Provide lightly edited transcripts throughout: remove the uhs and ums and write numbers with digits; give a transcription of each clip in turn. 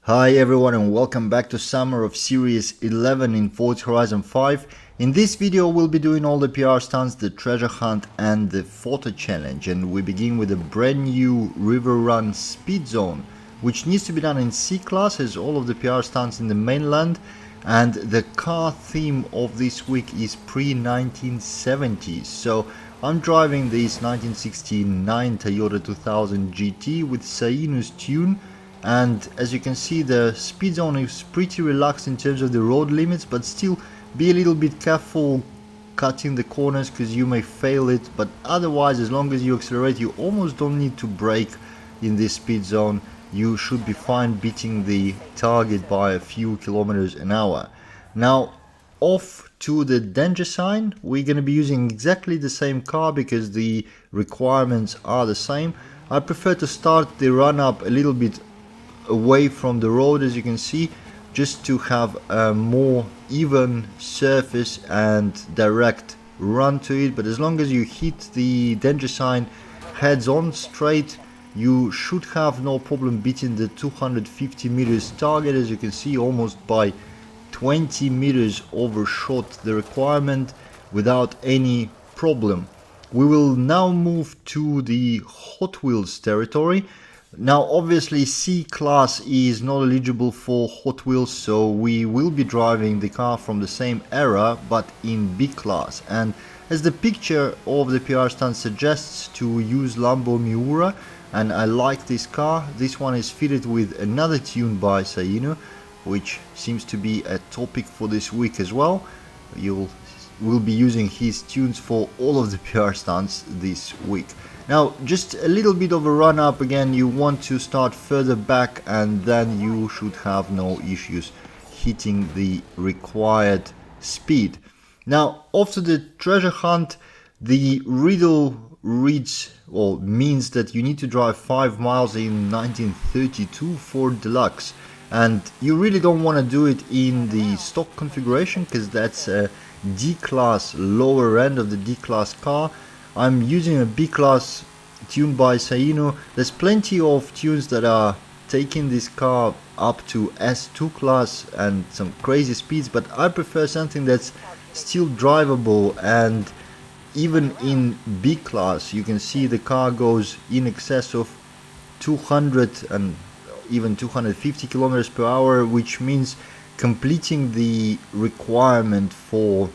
Hi everyone and welcome back to Summer of Series 11 in Forza Horizon 5. In this video we'll be doing all the PR stunts, the treasure hunt and the photo challenge, and we begin with a brand new river run speed zone which needs to be done in C-Class as all of the PR stunts in the mainland, and the car theme of this week is pre-1970s. So I'm driving this 1969 Toyota 2000 GT with Sainu's tune. And as you can see, the speed zone is pretty relaxed in terms of the road limits, but still be a little bit careful cutting the corners because you may fail it. But otherwise, as long as you accelerate, you almost don't need to brake in this speed zone. You should be fine beating the target by a few kilometers an hour. Now off to the danger sign. We're going to be using exactly the same car because the requirements are the same. I prefer to start the run up a little bit away from the road, as you can see, just to have a more even surface and direct run to it. But as long as you hit the danger sign heads on straight, you should have no problem beating the 250 meters target. As you can see, almost by 20 meters overshot the requirement without any problem. We will now move to the Hot Wheels territory. Now obviously C-Class is not eligible for Hot Wheels, so we will be driving the car from the same era but in B-Class. And as the picture of the PR stunt suggests, to use Lambo Miura, and I like this car. This one is fitted with another tune by Sainu, which seems to be a topic for this week as well. We'll be using his tunes for all of the PR stunts this week. Now, just a little bit of a run up again. You want to start further back and then you should have no issues hitting the required speed. Now, after the treasure hunt, the riddle reads or means that you need to drive 5 miles in 1932 Ford Deluxe. And you really don't want to do it in the stock configuration because that's a D-Class, lower end of the D-Class car. I'm using a B-Class tune by Sainu. There's plenty of tunes that are taking this car up to S2 class and some crazy speeds, but I prefer something that's still drivable. And even in B-Class you can see the car goes in excess of 200 and even 250 kilometers per hour, which means completing the requirement for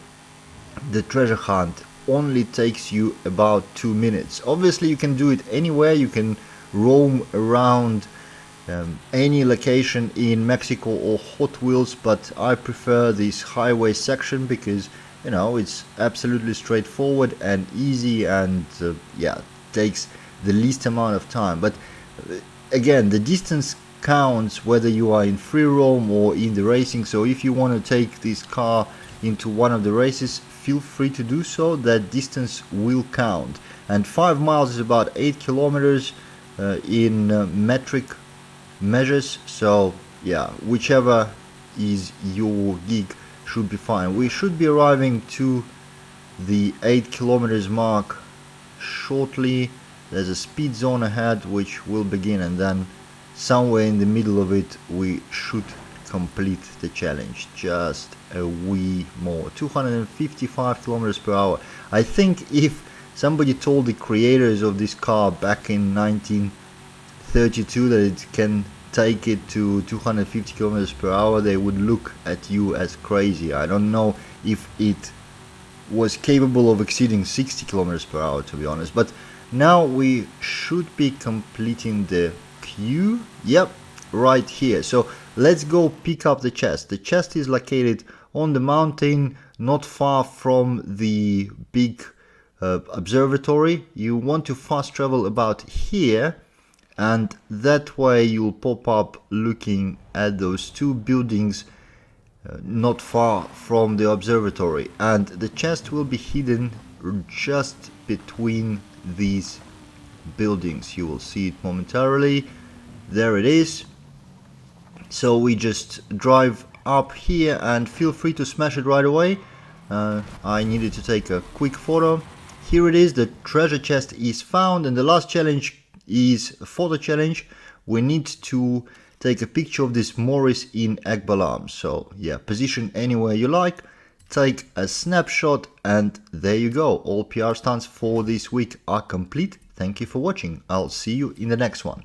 the treasure hunt only takes you about 2 minutes. Obviously you can do it anywhere. You can roam around any location in Mexico or Hot Wheels, but I prefer this highway section because, you know, it's absolutely straightforward and easy, and yeah, takes the least amount of time. But again, the distance counts whether you are in free roam or in the racing. So if you want to take this car into one of the races, feel free to do so. That distance will count. And 5 miles is about 8 kilometers in metric measures. So yeah, whichever is your gig should be fine. We should be arriving to the 8 kilometers mark shortly. There's a speed zone ahead which will begin, and then somewhere in the middle of it we should complete the challenge. Just a wee more, 255 kilometers per hour. I think if somebody told the creators of this car back in 1932 that it can take it to 250 kilometers per hour, they would look at you as crazy. I don't know if it was capable of exceeding 60 kilometers per hour, to be honest. But now we should be completing the queue. Yep, right here. So let's go pick up the chest. The chest is located on the mountain, not far from the big observatory. You want to fast travel about here, and that way you'll pop up looking at those two buildings not far from the observatory, and the chest will be hidden just between these buildings. You will see it momentarily. There it is. So we just drive up here, and feel free to smash it right away. I needed to take a quick photo. Here it is. The treasure chest is found, and the last challenge is a photo challenge. We need to take a picture of this Morris in Ekbalam. So yeah, position anywhere you like, take a snapshot, and there you go. All PR stunts for this week are complete. Thank you for watching. I'll see you in the next one.